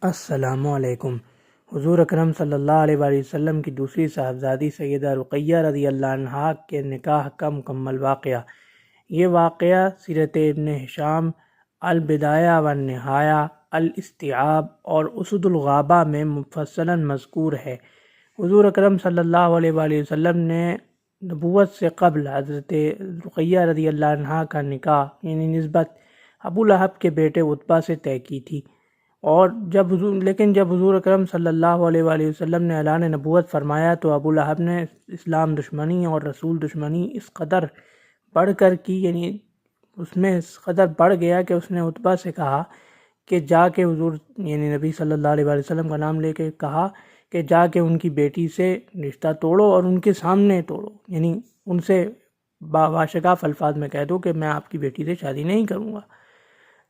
السلام علیکم۔ حضور اکرم صلی اللہ علیہ وآلہ وسلم کی دوسری صاحبزادی سیدہ رقیہ رضی اللہ عنہا کے نکاح کا مکمل واقعہ۔ یہ واقعہ سیرت ابن ہشام، البدایہ والنہایہ، الاستیعاب اور اسد الغابہ میں مفصلاً مذکور ہے۔ حضور اکرم صلی اللہ علیہ وآلہ وسلم نے نبوت سے قبل حضرت رقیہ رضی اللہ عنہا کا نکاح یعنی نسبت ابو لہب کے بیٹے عتبہ سے طے کی تھی، اور جب حضور اکرم صلی اللہ علیہ وآلہ وسلم نے اعلان نبوت فرمایا تو ابو لہب نے اسلام دشمنی اور رسول دشمنی اس قدر بڑھ کر کی، یعنی اس میں اس قدر بڑھ گیا کہ اس نے عتبہ سے کہا کہ جا کے حضور یعنی نبی صلی اللہ علیہ وآلہ وسلم کا نام لے کے کہا کہ جا کے ان کی بیٹی سے رشتہ توڑو اور ان کے سامنے توڑو، یعنی ان سے باشگاف الفاظ میں کہہ دو کہ میں آپ کی بیٹی سے شادی نہیں کروں گا۔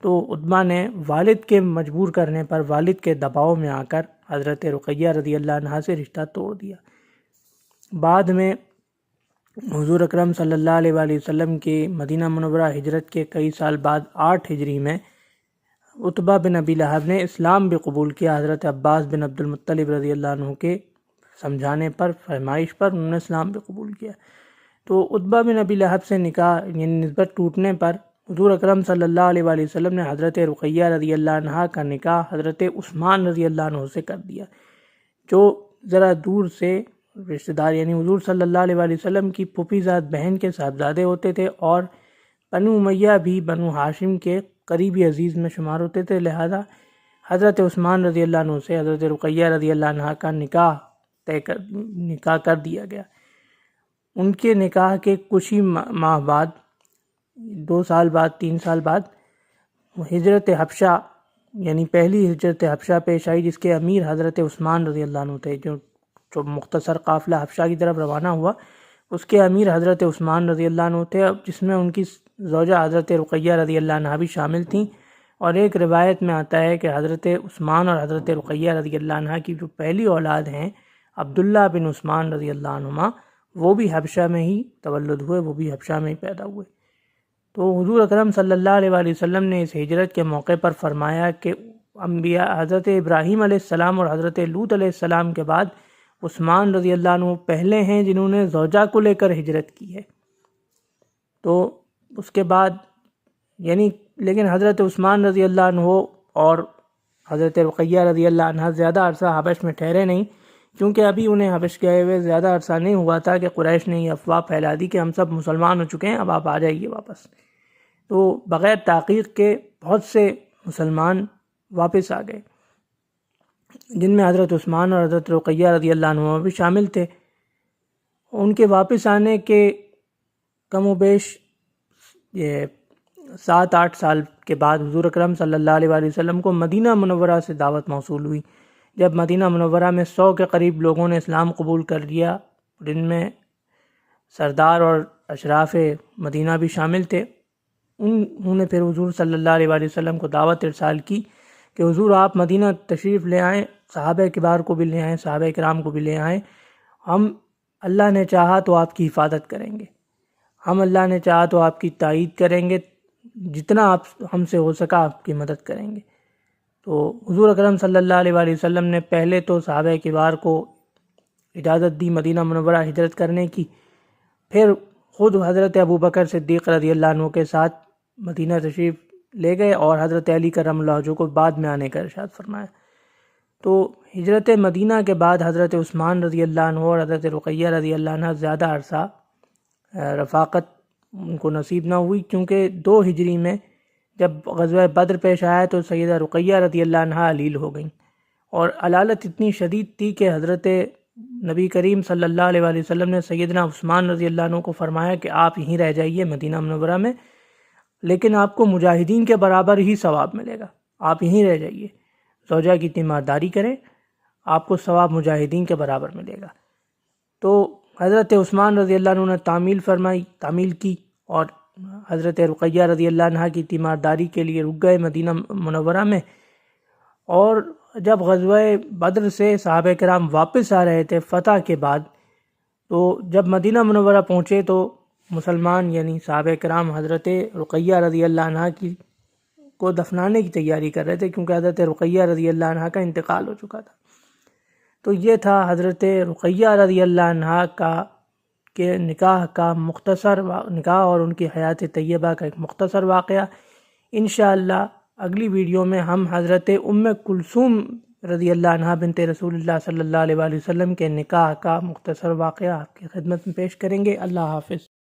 تو عتبہ نے والد کے مجبور کرنے پر، والد کے دباؤ میں آ کر حضرت رقیہ رضی اللہ عنہا سے رشتہ توڑ دیا۔ بعد میں حضور اکرم صلی اللہ علیہ وآلہ وسلم کی مدینہ منورہ ہجرت کے کئی سال بعد 8 ہجری میں عتبہ بن ابی لہب نے اسلام بھی قبول کیا۔ حضرت عباس بن عبد المطلب رضی اللہ عنہ کے سمجھانے پر، فرمائش پر انہوں نے اسلام بھی قبول کیا۔ تو عتبہ بن ابی لہب سے نکاح یعنی نسبت ٹوٹنے پر حضور اکرم صلی اللہ علیہ وآلہ وسلم نے حضرت رقیہ رضی اللہ عنہا کا نکاح حضرت عثمان رضی اللہ عنہ سے کر دیا، جو ذرا دور سے رشتہ دار یعنی حضور صلی اللہ علیہ وآلہ وسلم کی پھوپھی زاد بہن کے صاحبزادے ہوتے تھے، اور بنو امیہ بھی بنو ہاشم کے قریبی عزیز میں شمار ہوتے تھے، لہذا حضرت عثمان رضی اللہ عنہ سے حضرت رقیہ رضی اللہ عنہا کا نکاح کر دیا گیا۔ ان کے نکاح کے کچھ ہی ماہ بعد، 2 سال بعد، 3 سال بعد ہجرت حبشہ یعنی پہلی ہجرت حبشہ پیش آئی، جس کے امیر حضرت عثمان رضی اللہ عنہ تھے۔ جو مختصر قافلہ حبشہ کی طرف روانہ ہوا، اس کے امیر حضرت عثمان رضی اللہ عنہ تھے، جس میں ان کی زوجہ حضرت رقیہ رضی اللہ عنہا بھی شامل تھیں۔ اور ایک روایت میں آتا ہے کہ حضرت عثمان اور حضرت رقیہ رضی اللہ عنہا کی جو پہلی اولاد ہیں عبداللہ بن عثمان رضی اللہ عنہما، وہ بھی حبشہ میں ہی تولد ہوئے، وہ بھی حبشہ میں ہی پیدا ہوئے۔ تو حضور اکرم صلی اللہ علیہ وآلہ وسلم نے اس ہجرت کے موقع پر فرمایا کہ انبیاء حضرت ابراہیم علیہ السلام اور حضرت لوط علیہ السلام کے بعد عثمان رضی اللہ عنہ پہلے ہیں جنہوں نے زوجہ کو لے کر ہجرت کی ہے۔ تو اس کے بعد لیکن حضرت عثمان رضی اللہ عنہ اور حضرت رقیہ رضی اللہ عنہ زیادہ عرصہ حبش میں ٹھہرے نہیں، کیونکہ ابھی انہیں حبش گئے ہوئے زیادہ عرصہ نہیں ہوا تھا کہ قریش نے یہ افواہ پھیلا دی کہ ہم سب مسلمان ہو چکے ہیں، اب آپ آ جائیے واپس۔ تو بغیر تحقیق کے بہت سے مسلمان واپس آ گئے، جن میں حضرت عثمان اور حضرت رقیہ رضی اللہ عنہ بھی شامل تھے۔ ان کے واپس آنے کے کم و بیش 7-8 سال کے بعد حضور اکرم صلی اللہ علیہ وآلہ وسلم کو مدینہ منورہ سے دعوت موصول ہوئی۔ جب مدینہ منورہ میں 100 کے قریب لوگوں نے اسلام قبول کر لیا، جن میں سردار اور اشراف مدینہ بھی شامل تھے، انہوں نے پھر حضور صلی اللہ علیہ وآلہ وسلم کو دعوت ارسال کی کہ حضور آپ مدینہ تشریف لے آئیں، صحابہ کبار کو بھی لے آئیں، صحابہ کرام کو بھی لے آئیں، ہم اللہ نے چاہا تو آپ کی حفاظت کریں گے، ہم اللہ نے چاہا تو آپ کی تائید کریں گے، جتنا آپ ہم سے ہو سکا آپ کی مدد کریں گے۔ تو حضور اکرم صلی اللہ علیہ وآلہ وسلم نے پہلے تو صحابہ کبار کو اجازت دی مدینہ منورہ ہجرت کرنے کی، پھر خود حضرت ابوبکر صدیق رضی اللہ عنہ کے ساتھ مدینہ تشریف لے گئے، اور حضرت علی کرم اللہ وجہہ کو بعد میں آنے کا ارشاد فرمایا۔ تو ہجرت مدینہ کے بعد حضرت عثمان رضی اللہ عنہ اور حضرت رقیہ رضی اللہ عنہ زیادہ عرصہ رفاقت ان کو نصیب نہ ہوئی، کیونکہ 2 ہجری میں جب غزوہ بدر پیش آیا تو سیدہ رقیہ رضی اللہ عنہا علیل ہو گئیں، اور علالت اتنی شدید تھی کہ حضرت نبی کریم صلی اللہ علیہ وآلہ وسلم نے سیدنا عثمان رضی اللہ عنہ کو فرمایا کہ آپ یہیں رہ جائیے مدینہ منورہ میں، لیکن آپ کو مجاہدین کے برابر ہی ثواب ملے گا، آپ یہیں رہ جائیے، زوجہ کی تیمارداری کریں، آپ کو ثواب مجاہدین کے برابر ملے گا۔ تو حضرت عثمان رضی اللہ عنہ نے تعمیل کی، اور حضرت رقیہ رضی اللہ عنہ کی تیمارداری کے لیے رک گئے مدینہ منورہ میں۔ اور جب غزوہ بدر سے صحابہ کرام واپس آ رہے تھے فتح کے بعد، تو جب مدینہ منورہ پہنچے تو مسلمان یعنی صحابہ کرام حضرت رقیہ رضی اللہ عنہ کو دفنانے کی تیاری کر رہے تھے، کیونکہ حضرت رقیہ رضی اللہ عنہا کا انتقال ہو چکا تھا۔ تو یہ تھا حضرت رقیہ رضی اللہ عنہا کا کہ نکاح کا مختصر نکاح اور ان کی حیات طیبہ کا ایک مختصر واقعہ۔ انشاءاللہ اگلی ویڈیو میں ہم حضرت ام کلثوم رضی اللہ عنہا بنت رسول اللہ صلی اللہ علیہ وآلہ وسلم کے نکاح کا مختصر واقعہ آپ کی خدمت میں پیش کریں گے۔ اللہ حافظ۔